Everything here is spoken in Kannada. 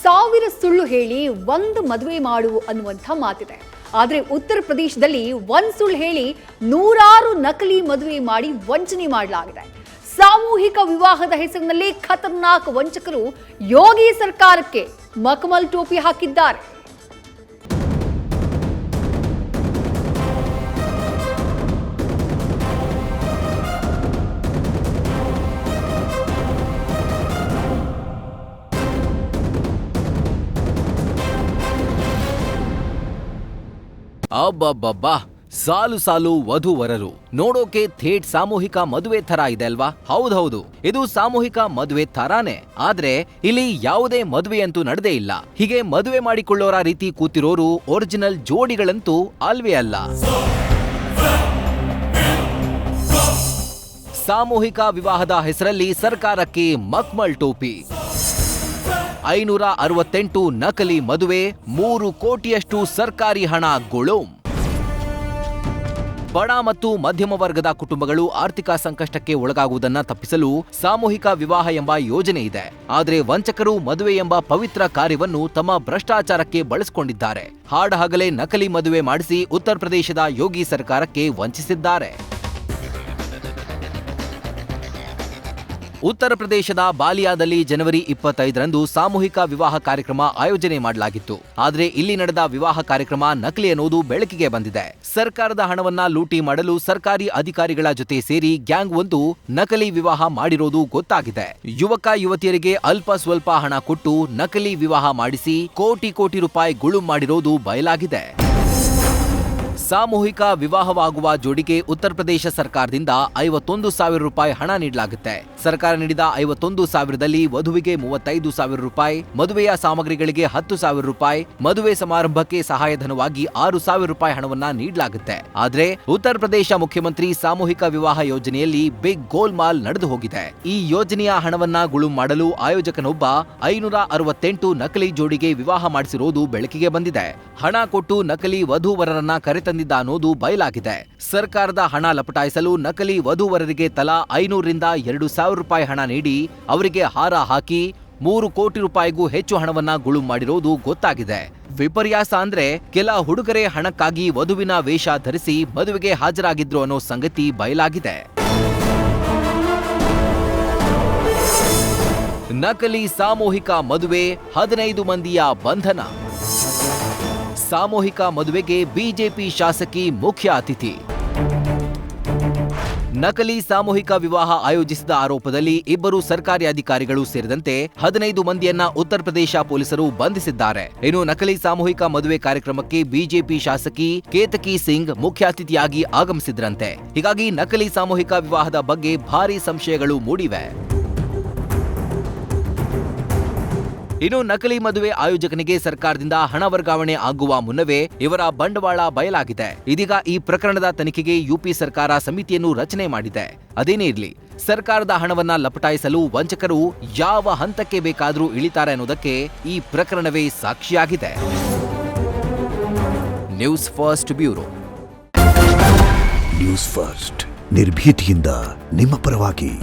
1000 ಸುಳ್ಳು ಹೇಳಿ ಒಂದು ಮದುವೆ ಮಾಡು ಅನ್ನುವಂಥ ಮಾತಿದೆ. ಆದರೆ ಉತ್ತರ ಪ್ರದೇಶದಲ್ಲಿ ಒಂದು ಸುಳ್ಳು ಹೇಳಿ 100 ನಕಲಿ ಮದುವೆ ಮಾಡಿ ವಂಚನೆ ಮಾಡಲಾಗಿದೆ. ಸಾಮೂಹಿಕ ವಿವಾಹದ ಹೆಸರಿನಲ್ಲಿ ಖತರ್ನಾಕ್ ವಂಚಕರು ಯೋಗಿ ಸರ್ಕಾರಕ್ಕೆ ಮಖಮಲ್ ಟೋಪಿ ಹಾಕಿದ್ದಾರೆ. ಅಬ್ಬಬ್ಬಬ್ಬಾ, ಸಾಲು ಸಾಲು ವಧುವರರು ನೋಡೋಕೆ ಥೇಟ್ ಸಾಮೂಹಿಕ ಮದುವೆ ಥರ ಇದೆ ಅಲ್ವಾ? ಹೌದೌದು, ಇದು ಸಾಮೂಹಿಕ ಮದುವೆ ಥರಾನೇ. ಆದ್ರೆ ಇಲ್ಲಿ ಯಾವುದೇ ಮದುವೆಯಂತೂ ನಡೆದೇ ಇಲ್ಲ. ಹೀಗೆ ಮದುವೆ ಮಾಡಿಕೊಳ್ಳೋರ ರೀತಿ ಕೂತಿರೋರು ಒರಿಜಿನಲ್ ಜೋಡಿಗಳಂತೂ ಅಲ್ವೇ ಅಲ್ಲ. ಸಾಮೂಹಿಕ ವಿವಾಹದ ಹೆಸರಲ್ಲಿ ಸರ್ಕಾರಕ್ಕೆ ಮಖಮಲ್ ಟೋಪಿ. 568 ನಕಲಿ ಮದುವೆ, 3 ಕೋಟಿಯಷ್ಟು ಸರ್ಕಾರಿ ಹಣ ಗುಳುಂ. ಬಡ ಮತ್ತು ಮಧ್ಯಮ ವರ್ಗದ ಕುಟುಂಬಗಳು ಆರ್ಥಿಕ ಸಂಕಷ್ಟಕ್ಕೆ ಒಳಗಾಗುವುದನ್ನ ತಪ್ಪಿಸಲು ಸಾಮೂಹಿಕ ವಿವಾಹ ಎಂಬ ಯೋಜನೆ ಇದೆ. ಆದರೆ ವಂಚಕರು ಮದುವೆ ಎಂಬ ಪವಿತ್ರ ಕಾರ್ಯವನ್ನು ತಮ್ಮ ಭ್ರಷ್ಟಾಚಾರಕ್ಕೆ ಬಳಸಿಕೊಂಡಿದ್ದಾರೆ. ಹಾಡಹಗಲೇ ನಕಲಿ ಮದುವೆ ಮಾಡಿಸಿ ಉತ್ತರ ಪ್ರದೇಶದ ಯೋಗಿ ಸರ್ಕಾರಕ್ಕೆ ವಂಚಿಸಿದ್ದಾರೆ. ಉತ್ತರ ಪ್ರದೇಶದ ಬಾಲಿಯಾದಲ್ಲಿ ಜನವರಿ 25ರಂದು ಸಾಮೂಹಿಕ ವಿವಾಹ ಕಾರ್ಯಕ್ರಮ ಆಯೋಜನೆ ಮಾಡಲಾಗಿತ್ತು. ಆದರೆ ಇಲ್ಲಿ ನಡೆದ ವಿವಾಹ ಕಾರ್ಯಕ್ರಮ ನಕಲಿ ಅನ್ನೋದು ಬೆಳಕಿಗೆ ಬಂದಿದೆ. ಸರ್ಕಾರದ ಹಣವನ್ನ ಲೂಟಿ ಮಾಡಲು ಸರ್ಕಾರಿ ಅಧಿಕಾರಿಗಳ ಜೊತೆ ಸೇರಿ ಗ್ಯಾಂಗ್ ಒಂದು ನಕಲಿ ವಿವಾಹ ಮಾಡಿರೋದು ಗೊತ್ತಾಗಿದೆ. ಯುವಕ ಯುವತಿಯರಿಗೆ ಅಲ್ಪ ಸ್ವಲ್ಪ ಹಣ ಕೊಟ್ಟು ನಕಲಿ ವಿವಾಹ ಮಾಡಿಸಿ ಕೋಟಿ ಕೋಟಿ ರೂಪಾಯಿ ಗುಳುಂ ಮಾಡಿರೋದು ಬಯಲಾಗಿದೆ. ಸಾಮೂಹಿಕ ವಿವಾಹವಾಗುವ ಜೋಡಿಗೆ ಉತ್ತರ ಪ್ರದೇಶ ಸರ್ಕಾರದಿಂದ 51,000 ರೂಪಾಯಿ ಹಣ ನೀಡಲಾಗುತ್ತೆ. ಸರ್ಕಾರ ನೀಡಿದ 51,000ರಲ್ಲಿ ವಧುವಿಗೆ 35,000 ರೂಪಾಯಿ, ಮದುವೆಯ ಸಾಮಗ್ರಿಗಳಿಗೆ 10,000 ರೂಪಾಯಿ, ಮದುವೆ ಸಮಾರಂಭಕ್ಕೆ ಸಹಾಯಧನವಾಗಿ 6,000 ರೂಪಾಯಿ ಹಣವನ್ನ ನೀಡಲಾಗುತ್ತೆ. ಆದ್ರೆ ಉತ್ತರ ಪ್ರದೇಶ ಮುಖ್ಯಮಂತ್ರಿ ಸಾಮೂಹಿಕ ವಿವಾಹ ಯೋಜನೆಯಲ್ಲಿ ಬಿಗ್ ಗೋಲ್ಮಾಲ್ ನಡೆದು ಹೋಗಿದೆ. ಈ ಯೋಜನೆಯ ಹಣವನ್ನ ಗುಳುಂ ಮಾಡಲು ಆಯೋಜಕನೊಬ್ಬ 568 ನಕಲಿ ಜೋಡಿಗೆ ವಿವಾಹ ಮಾಡಿಸಿರೋದು ಬೆಳಕಿಗೆ ಬಂದಿದೆ. ಹಣ ಕೊಟ್ಟು ನಕಲಿ ವಧೂವರರನ್ನ ಕರೆತಂದಿದ್ದ ಅನ್ನೋದು ಬಯಲಾಗಿದೆ. ಸರ್ಕಾರದ ಹಣ ಲಪಟಾಯಿಸಲು ನಕಲಿ ವಧೂವರರಿಗೆ ತಲಾ 500ರಿಂದ 2,000 ರೂಪಾಯಿ ಹಣ ನೀಡಿ ಅವರಿಗೆ ಹಾರ ಹಾಕಿ 3 ಕೋಟಿ ರೂಪಾಯಿಗೂ ಹೆಚ್ಚು ಹಣವನ್ನ ಗುಳುಂ ಮಾಡಿರೋದು ಗೊತ್ತಾಗಿದೆ. ವಿಪರ್ಯಾಸ ಅಂದ್ರೆ ಕೆಲ ಹುಡುಗರೇ ಹಣಕ್ಕಾಗಿ ವಧುವಿನ ವೇಷ ಧರಿಸಿ ಮದುವೆಗೆ ಹಾಜರಾಗಿದ್ರು ಅನ್ನೋ ಸಂಗತಿ ಬಯಲಾಗಿದೆ. ನಕಲಿ ಸಾಮೂಹಿಕ ಮದುವೆ, 15 ಮಂದಿಯ ಬಂಧನ. ಸಾಮೂಹಿಕ ಮದುವೆಗೆ ಬಿಜೆಪಿ ಶಾಸಕಿ ಮುಖ್ಯ ಅತಿಥಿ. ನಕಲಿ ಸಾಮೂಹಿಕ ವಿವಾಹ ಆಯೋಜಿಸಿದ ಆರೋಪದಲ್ಲಿ 2 ಸರ್ಕಾರಿ ಅಧಿಕಾರಿಗಳು ಸೇರಿದಂತೆ 15 ಮಂದಿಯನ್ನ ಉತ್ತರ ಪ್ರದೇಶ ಪೊಲೀಸರು ಬಂಧಿಸಿದ್ದಾರೆ. ಇನ್ನು ನಕಲಿ ಸಾಮೂಹಿಕ ಮದುವೆ ಕಾರ್ಯಕ್ರಮಕ್ಕೆ ಬಿಜೆಪಿ ಶಾಸಕಿ ಕೇತಕಿ ಸಿಂಗ್ ಮುಖ್ಯ ಅತಿಥಿಯಾಗಿ ಆಗಮಿಸಿದ್ರಂತೆ. ಹೀಗಾಗಿ ನಕಲಿ ಸಾಮೂಹಿಕ ವಿವಾಹದ ಬಗ್ಗೆ ಭಾರೀ ಸಂಶಯಗಳು ಮೂಡಿವೆ. ಇನ್ನು ನಕಲಿ ಮದುವೆ ಆಯೋಜಕನಿಗೆ ಸರ್ಕಾರದಿಂದ ಹಣ ವರ್ಗಾವಣೆ ಆಗುವ ಮುನ್ನವೇ ಇವರ ಬಂಡವಾಳ ಬಯಲಾಗಿದೆ. ಇದೀಗ ಈ ಪ್ರಕರಣದ ತನಿಖೆಗೆ ಯುಪಿ ಸರ್ಕಾರ ಸಮಿತಿಯನ್ನು ರಚನೆ ಮಾಡಿದೆ. ಅದೇನೇ ಇರಲಿ, ಸರ್ಕಾರದ ಹಣವನ್ನ ಲಪಟಾಯಿಸಲು ವಂಚಕರು ಯಾವ ಹಂತಕ್ಕೆ ಬೇಕಾದರೂ ಇಳಿತಾರೆ ಅನ್ನೋದಕ್ಕೆ ಈ ಪ್ರಕರಣವೇ ಸಾಕ್ಷಿಯಾಗಿದೆ. News first bureau. News first ನಿರ್ಭೀತಿಯಿಂದ ನಿಮ್ಮ ಪರವಾಗಿ.